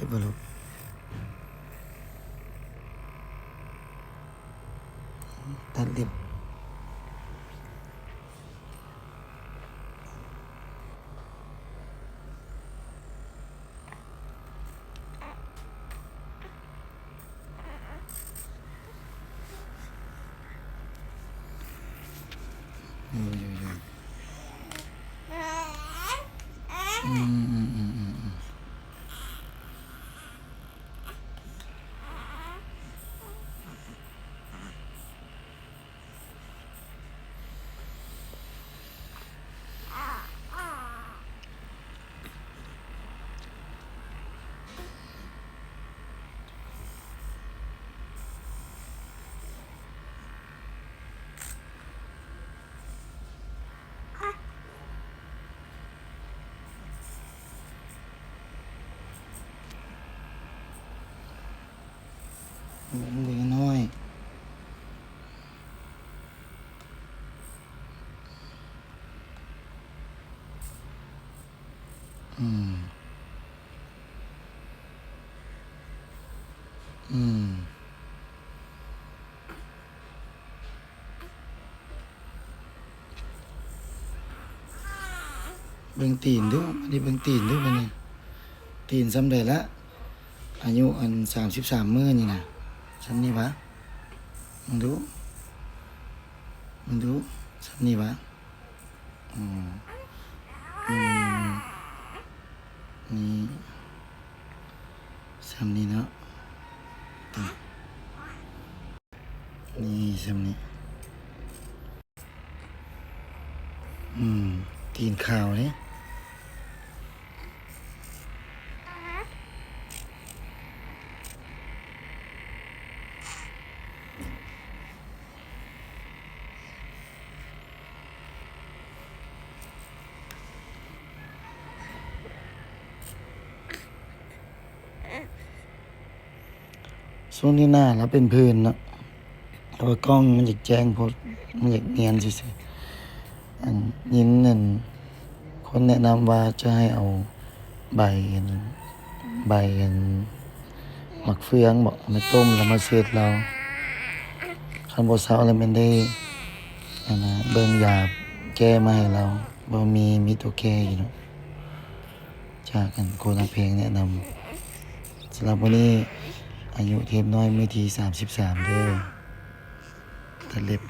จ็บบ่ลูกตัดเล็บโอ้ยอืมอืมอืมอืมอืมเด็กน้อยอืมอืมเบิ่งตีนดูอันนี้เบิ่งตีนดูมันนี่ตีนสำเร็จละอายุอัน33มื้อนี่นะฉันนี่วะมึงดูมึงดูฉันนี่วะอืมอืมนี่ฉันนี่เนาะนี่ฉันนี่ตีนขาวเนี่ยช่วงนี้หน้าแล้วเป็นพื้นเนาะเพราะว่ากล้องมันอยากแจ้งโพดมันอยากเนียนซื่อๆอันยินนั่นคนแนะนำว่าจะให้เอาใบอันใบอันหมักเฟืองบอกเอามาต้มแล้วมาเสร็จเราคันบ่เซาแล้วมันได้อันน่ะเบิ่งยาแก้มาให้เราบ่มีตัวแก้อยู่เนาะจากอันโคนาเพลงแนะนำสำหรับวันนี้อายุเทพน้อยมื้อที่33เด้อตัดเล็บ